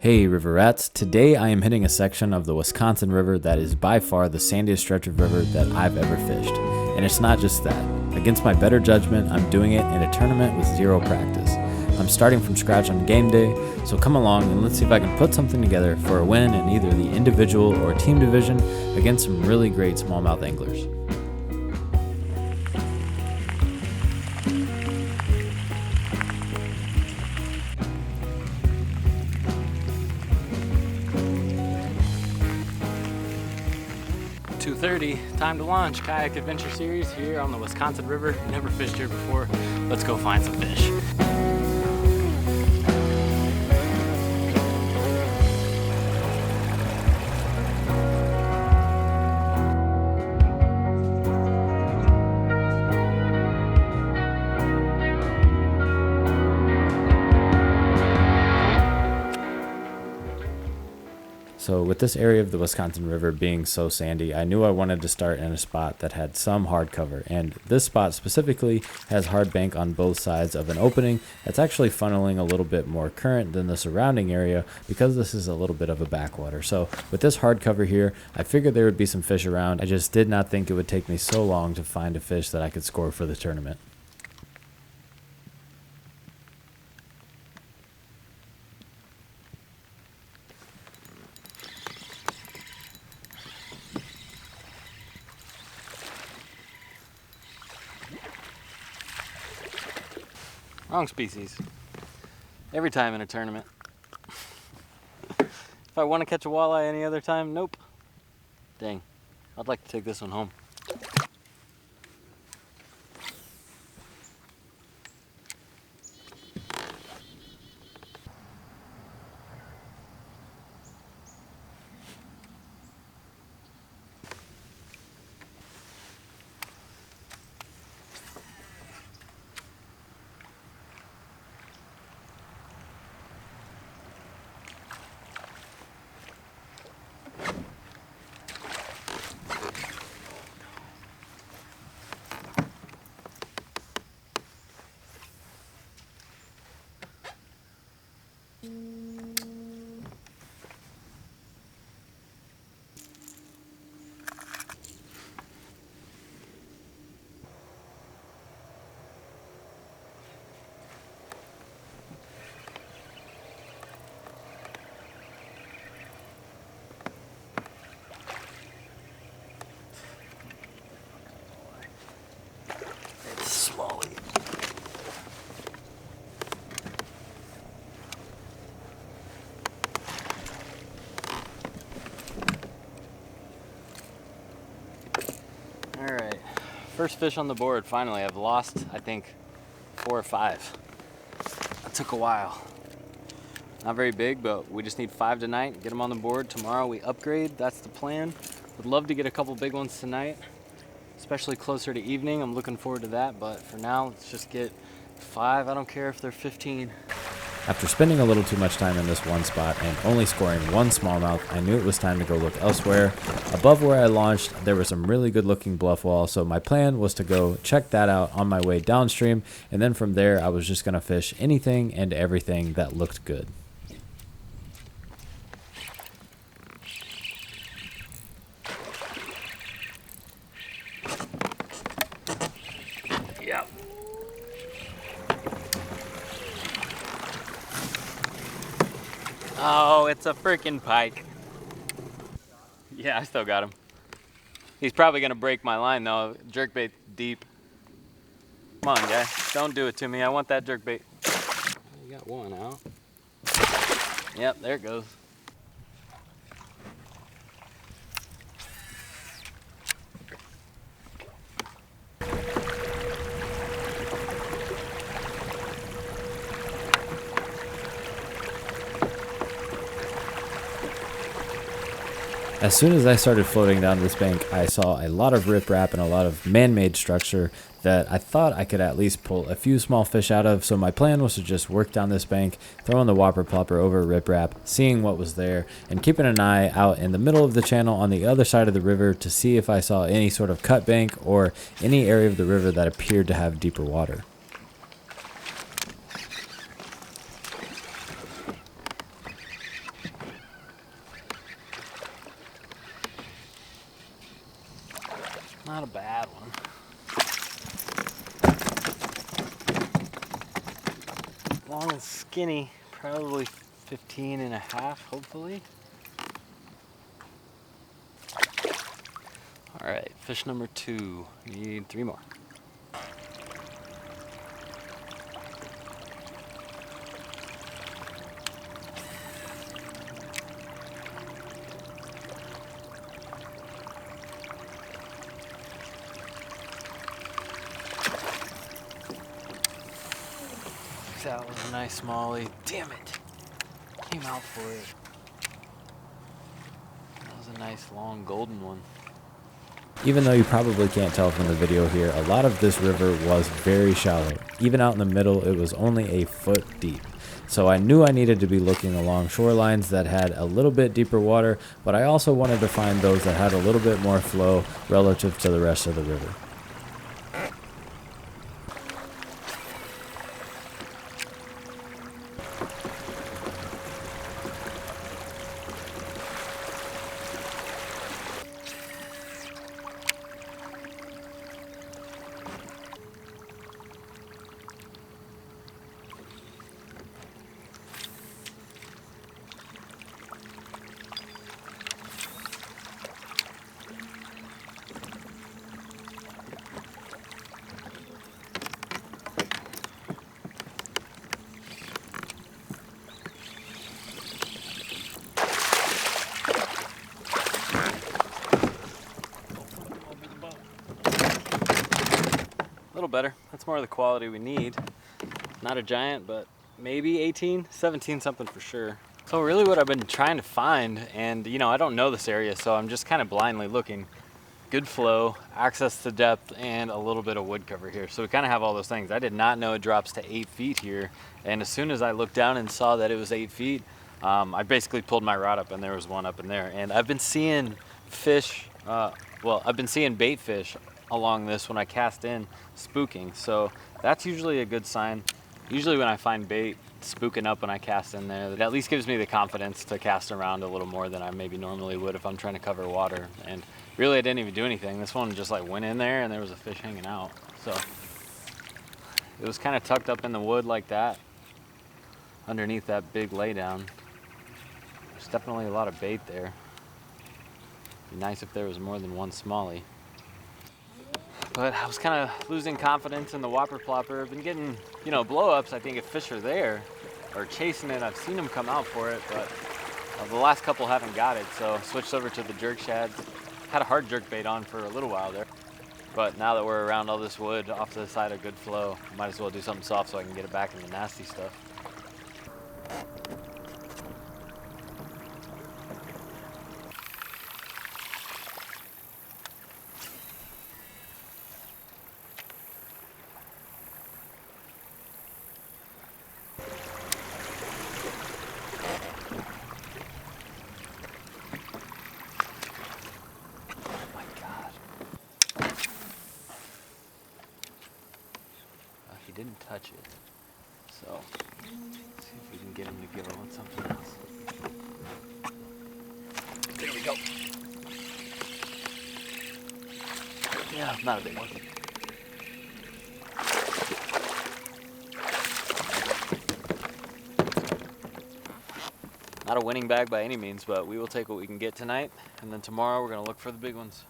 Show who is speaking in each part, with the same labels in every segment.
Speaker 1: Hey River Rats, today I am hitting a section of the Wisconsin River that is by far the sandiest stretch of river that I've ever fished. And it's not just that. Against my better judgment, I'm doing it in a tournament with zero practice. I'm starting from scratch on game day, so come along and let's see if I can put something together for a win in either the individual or team division against some really great smallmouth anglers.
Speaker 2: Time to launch Kayak Adventure Series here on the Wisconsin River. Never fished here before. Let's go find some fish.
Speaker 1: So with this area of the Wisconsin River being so sandy, I knew I wanted to start in a spot that had some hard cover, and this spot specifically has hard bank on both sides of an opening that's actually funneling a little bit more current than the surrounding area because this is a little bit of a backwater. So with this hard cover here, I figured there would be some fish around. I just did not think it would take me so long to find a fish that I could score for the tournament.
Speaker 2: Wrong species. Every time in a tournament. If I want to catch a walleye any other time, nope. Dang. I'd like to take this one home. Slowly. Alright, first fish on the board. Finally, I've lost, I think, 4 or 5. That took a while. Not very big, but we just need 5 tonight, get them on the board. Tomorrow we upgrade, that's the plan. Would love to get a couple big ones tonight, especially closer to evening. I'm looking forward to that, but for now, let's just get 5. I don't care if they're 15.
Speaker 1: After spending a little too much time in this one spot and only scoring one smallmouth, I knew it was time to go look elsewhere. Above where I launched, there was some really good looking bluff wall, so my plan was to go check that out on my way downstream, and then from there I was just going to fish anything and everything that looked good.
Speaker 2: Yep. Oh, it's a freaking pike. Yeah, I still got him. He's probably gonna break my line though. Jerkbait deep. Come on, guy. Don't do it to me. I want that jerkbait. You got one out. Yep, there it goes.
Speaker 1: As soon as I started floating down this bank, I saw a lot of riprap and a lot of man-made structure that I thought I could at least pull a few small fish out of, so my plan was to just work down this bank, throwing the whopper plopper over riprap, seeing what was there, and keeping an eye out in the middle of the channel on the other side of the river to see if I saw any sort of cut bank or any area of the river that appeared to have deeper water.
Speaker 2: Not a bad one. Long and skinny, probably 15 and a half, hopefully. All right, fish number 2. Need 3 more. That was a nice smallie. Damn it! Came out for it. That was a nice long golden one.
Speaker 1: Even though you probably can't tell from the video here, a lot of this river was very shallow. Even out in the middle, it was only a foot deep. So I knew I needed to be looking along shorelines that had a little bit deeper water, but I also wanted to find those that had a little bit more flow relative to the rest of the river.
Speaker 2: A little better. That's more of the quality we need. Not a giant, but maybe 18, 17 something for sure. So really what I've been trying to find, and you know, I don't know this area, so I'm just kind of blindly looking. Good flow, access to depth, and a little bit of wood cover here. So we kind of have all those things. I did not know it drops to 8 feet here. And as soon as I looked down and saw that it was 8 feet, I basically pulled my rod up and there was one up in there. And I've been seeing fish, I've been seeing bait fish along this when I cast in spooking. So that's usually a good sign. Usually when I find bait spooking up when I cast in there, that at least gives me the confidence to cast around a little more than I maybe normally would if I'm trying to cover water. And really I didn't even do anything. This one just like went in there and there was a fish hanging out. So it was kind of tucked up in the wood like that, underneath that big laydown. There's definitely a lot of bait there. Be nice if there was more than one smallie. But I was kind of losing confidence in the whopper plopper. I've been getting, you know, blow-ups. I think if fish are there or chasing it, I've seen them come out for it, but the last couple haven't got it. So I switched over to the jerk shads. Had a hard jerk bait on for a little while there. But now that we're around all this wood off to the side of good flow, might as well do something soft so I can get it back in the nasty stuff. He didn't touch it, so let's see if we can get him to give up on something else. There we go. Yeah, not a big one. Not a winning bag by any means, but we will take what we can get tonight, and then tomorrow we're going to look for the big ones.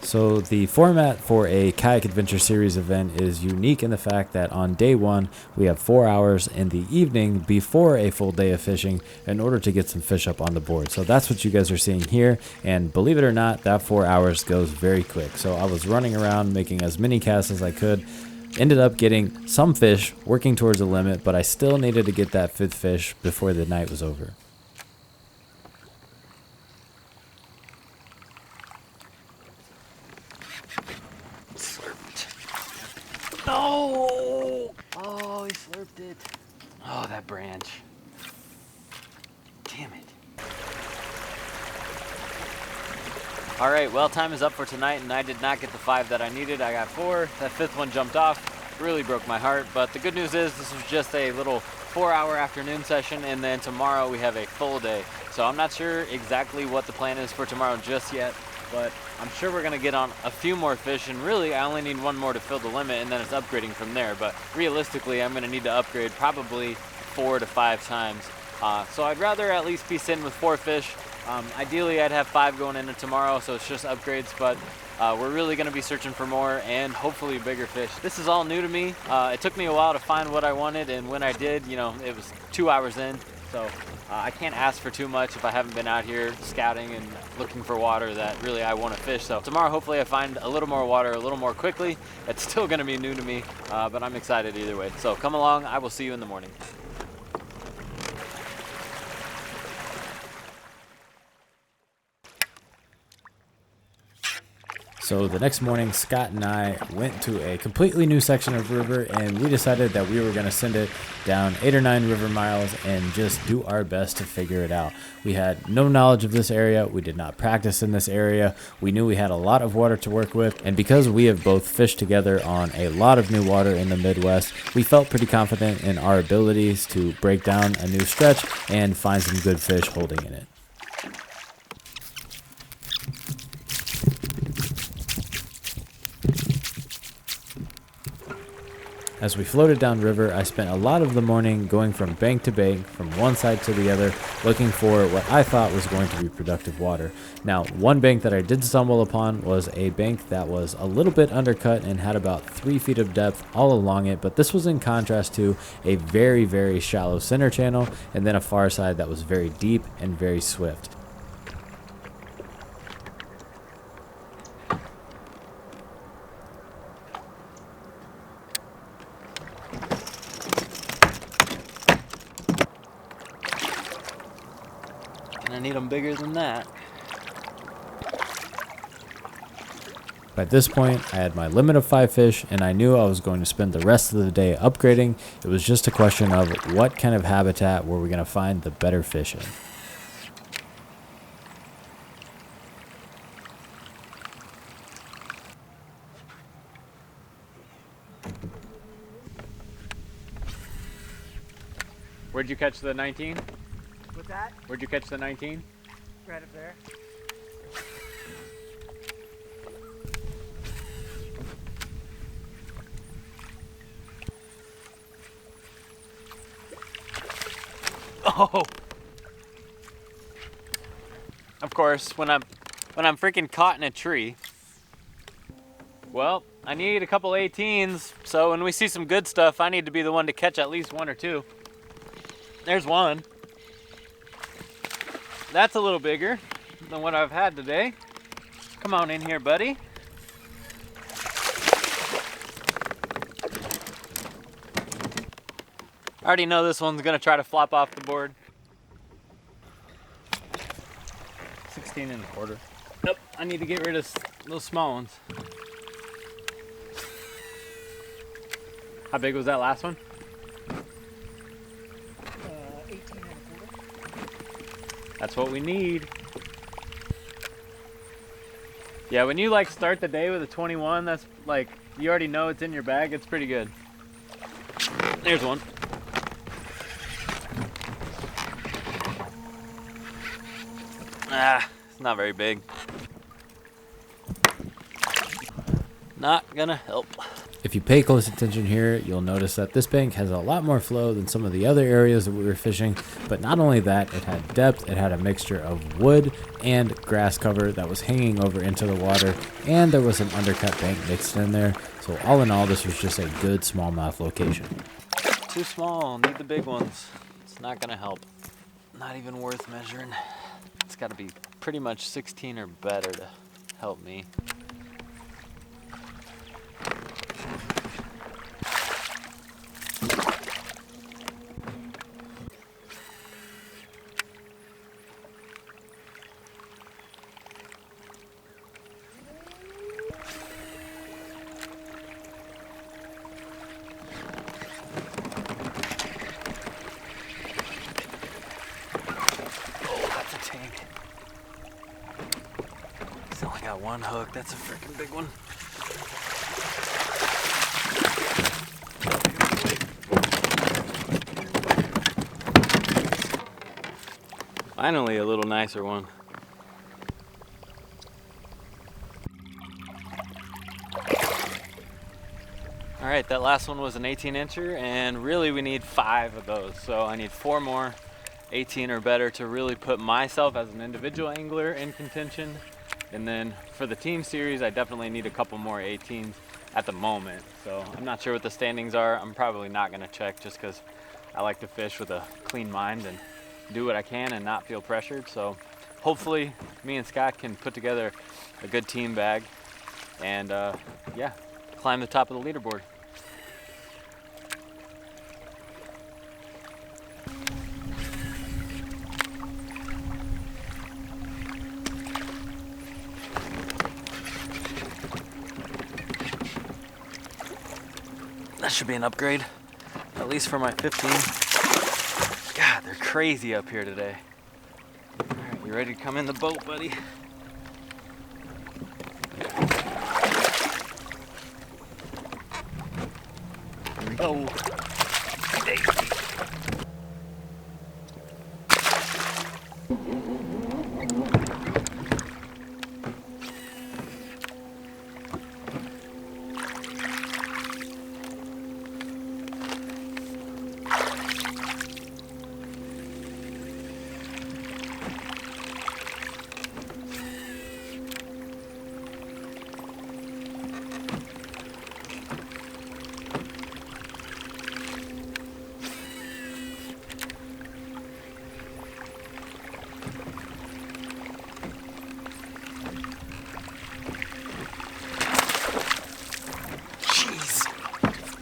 Speaker 1: So the format for a Kayak Adventure Series event is unique in the fact that on day one, we have 4 hours in the evening before a full day of fishing in order to get some fish up on the board. So that's what you guys are seeing here. And believe it or not, that 4 hours goes very quick. So I was running around making as many casts as I could. Ended up getting some fish, working towards a limit, but I still needed to get that 5th fish before the night was over.
Speaker 2: No! Oh, he slurped it. Oh, that branch. Damn it. All right, well, time is up for tonight, and I did not get the 5 that I needed. I got 4. That 5th one jumped off. really broke my heart. But the good news is this was just a little 4-hour afternoon session, and then tomorrow we have a full day. So I'm not sure exactly what the plan is for tomorrow just yet, but I'm sure we're gonna get on a few more fish, and really I only need one more to fill the limit, and then it's upgrading from there. But realistically, I'm gonna need to upgrade probably 4 to 5 times. So I'd rather at least be sitting with 4 fish. Ideally I'd have 5 going into tomorrow, so it's just upgrades, but we're really gonna be searching for more and hopefully bigger fish. This is all new to me. It took me a while to find what I wanted, and when I did, you know, it was 2 hours in. So I can't ask for too much if I haven't been out here scouting and looking for water that really I want to fish. So tomorrow, hopefully I find a little more water a little more quickly. It's still going to be new to me, but I'm excited either way. So come along. I will see you in the morning.
Speaker 1: So the next morning, Scott and I went to a completely new section of river, and we decided that we were going to send it down 8 or 9 river miles and just do our best to figure it out. We had no knowledge of this area. We did not practice in this area. We knew we had a lot of water to work with, and because we have both fished together on a lot of new water in the Midwest, we felt pretty confident in our abilities to break down a new stretch and find some good fish holding in it. As we floated downriver, I spent a lot of the morning going from bank to bank, from one side to the other, looking for what I thought was going to be productive water. Now, one bank that I did stumble upon was a bank that was a little bit undercut and had about 3 feet of depth all along it, but this was in contrast to a very, very shallow center channel and then a far side that was very deep and very swift.
Speaker 2: I need them bigger than that.
Speaker 1: By this point, I had my limit of 5 fish, and I knew I was going to spend the rest of the day upgrading. It was just a question of what kind of habitat were we going to find the better fish in.
Speaker 2: Where'd you catch the 19?
Speaker 3: What's that?
Speaker 2: Where'd you catch the 19?
Speaker 3: Right up there.
Speaker 2: Oh! Of course, when I'm freaking caught in a tree, well, I need a couple 18s, so when we see some good stuff, I need to be the one to catch at least 1 or 2. There's one. That's a little bigger than what I've had today. Come on in here, buddy. I already know this one's gonna try to flop off the board. 16 1/4. Nope, I need to get rid of those small ones. How big was that last one?
Speaker 3: 18 1/4.
Speaker 2: That's what we need. Yeah, when you like start the day with a 21, that's like, you already know it's in your bag, it's pretty good. There's one. Ah, it's not very big. Not gonna help.
Speaker 1: If you pay close attention here, you'll notice that this bank has a lot more flow than some of the other areas that we were fishing, but not only that, it had depth, it had a mixture of wood and grass cover that was hanging over into the water, and there was some undercut bank mixed in there. So all in all, this was just a good smallmouth location.
Speaker 2: Too small, need the big ones. It's not gonna help. Not even worth measuring. It's gotta be pretty much 16 or better to help me. It's only got one hook. That's a freaking big one. Finally, a little nicer one. All right, that last one was an 18-incher, and really we need 5 of those. So I need 4 more 18 or better to really put myself as an individual angler in contention. And then for the team series, I definitely need a couple more 18s at the moment. So I'm not sure what the standings are. I'm probably not gonna check just because I like to fish with a clean mind and do what I can and not feel pressured. So hopefully me and Scott can put together a good team bag and yeah, climb the top of the leaderboard. That should be an upgrade, at least for my 15. God, they're crazy up here today. All right, you ready to come in the boat, buddy? Oh, daisy.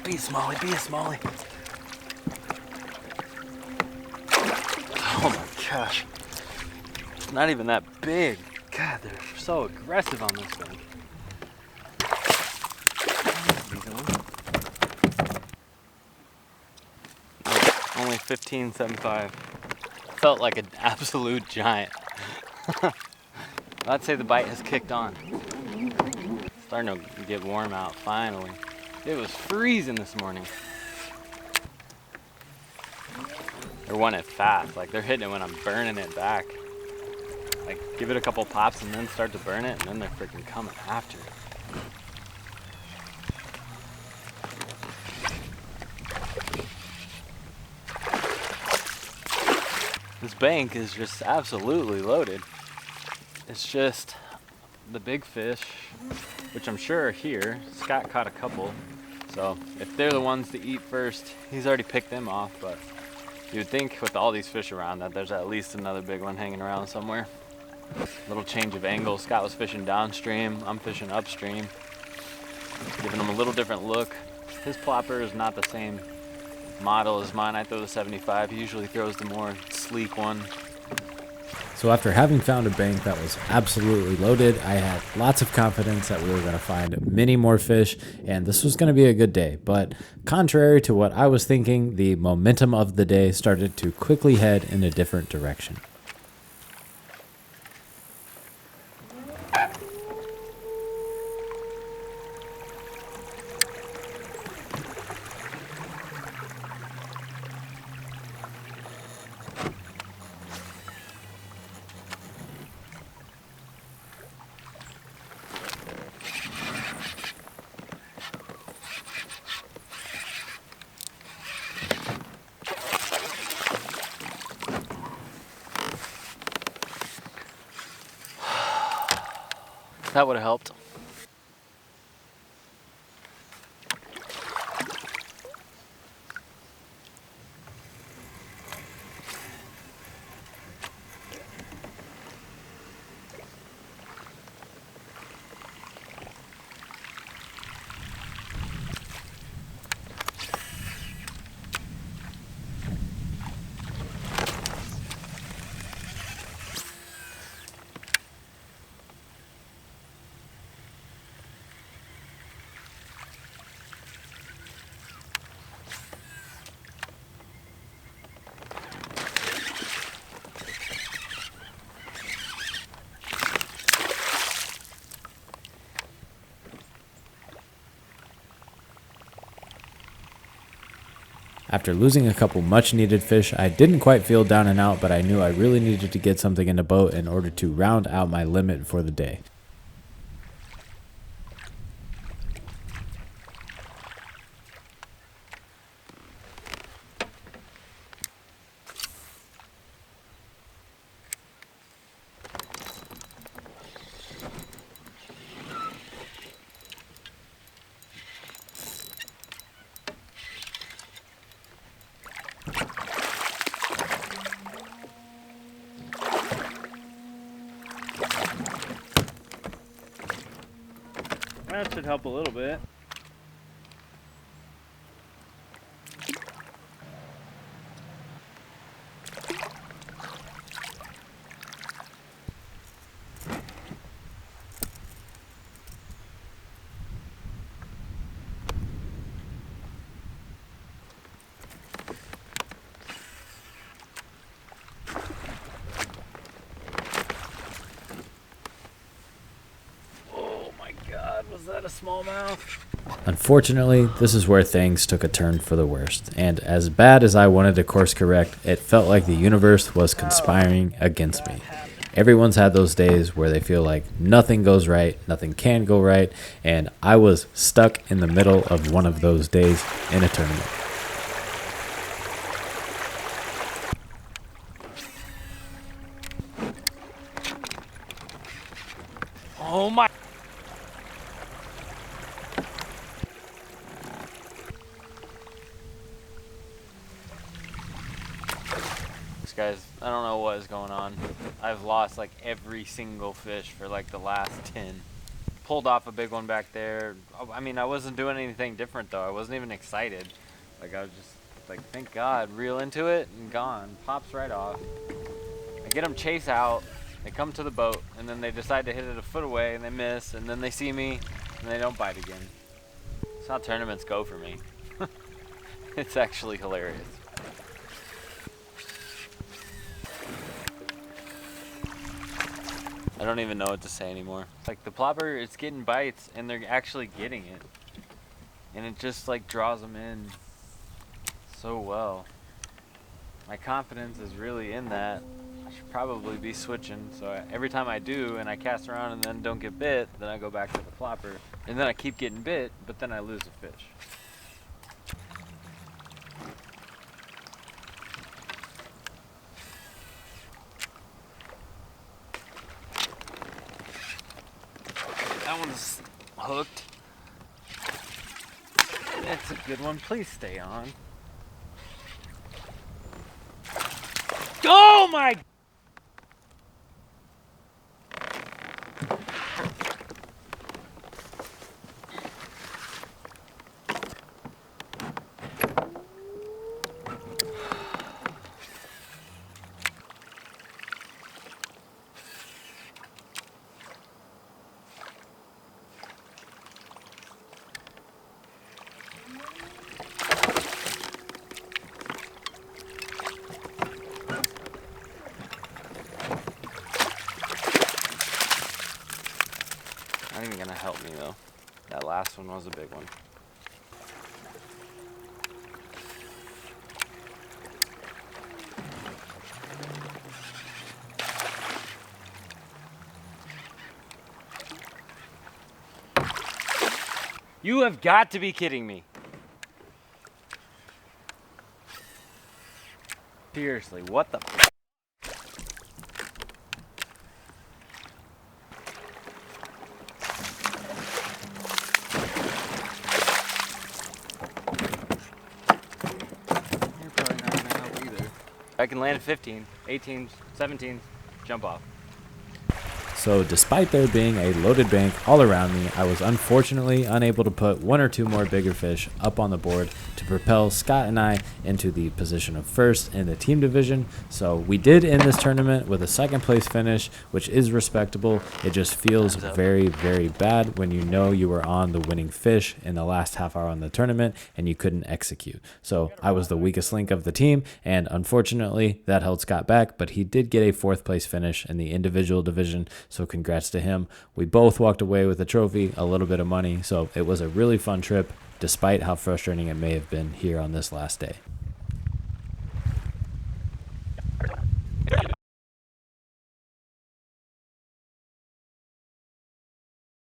Speaker 2: Be a smallie, be a smallie. Oh my gosh. It's not even that big. God, they're so aggressive on this thing. Only 15.75. Felt like an absolute giant. I'd say the bite has kicked on. Starting to get warm out finally. It was freezing this morning. They're wanting it fast, like they're hitting it when I'm burning it back. Like give it a couple pops and then start to burn it, and then they're freaking coming after it. This bank is just absolutely loaded. It's just the big fish, which I'm sure are here. Scott caught a couple. So if they're the ones to eat first, he's already picked them off, but you would think with all these fish around that there's at least another big one hanging around somewhere. Little change of angle. Scott was fishing downstream, I'm fishing upstream. Giving him a little different look. His plopper is not the same model as mine. I throw the 75. He usually throws the more sleek one.
Speaker 1: So after having found a bank that was absolutely loaded, I had lots of confidence that we were going to find many more fish, and this was going to be a good day. But contrary to what I was thinking, the momentum of the day started to quickly head in a different direction.
Speaker 2: That would have helped.
Speaker 1: After losing a couple much needed fish, I didn't quite feel down and out, but I knew I really needed to get something in the boat in order to round out my limit for the day.
Speaker 2: That should help a little bit. Was that a smallmouth?
Speaker 1: Unfortunately, this is where things took a turn for the worst, and as bad as I wanted to course correct, it felt like the universe was conspiring against me. Everyone's had those days where they feel like nothing goes right, nothing can go right, and I was stuck in the middle of one of those days in a tournament.
Speaker 2: Oh my! Guys, I don't know what is going on. I've lost like every single fish for like the last 10. Pulled off a big one back there. I mean, I wasn't doing anything different though. I wasn't even excited. Like I was just like, thank God, reel into it and gone. Pops right off. I get them chase out. They come to the boat and then they decide to hit it a foot away and they miss and then they see me and they don't bite again. That's how tournaments go for me. It's actually hilarious. I don't even know what to say anymore. Like the plopper, it's getting bites and they're actually getting it. And it just like draws them in so well. My confidence is really in that. I should probably be switching. So every time I do and I cast around and then don't get bit, then I go back to the plopper. And then I keep getting bit, but then I lose a fish. That one's hooked. That's a good one. Please stay on. Oh my! Not even gonna help me though. That last one was a big one. You have got to be kidding me. Seriously, what the? I can land at 15, 18, 17, jump off.
Speaker 1: So despite there being a loaded bank all around me, I was unfortunately unable to put one or two more bigger fish up on the board to propel Scott and I into the position of first in the team division. So we did end this tournament with a second place finish, which is respectable. It just feels very, very bad when you know you were on the winning fish in the last half hour on the tournament and you couldn't execute. So I was the weakest link of the team, and unfortunately that held Scott back, but he did get a fourth place finish in the individual division. So congrats to him. We both walked away with a trophy, a little bit of money. So it was a really fun trip, despite how frustrating it may have been here on this last day.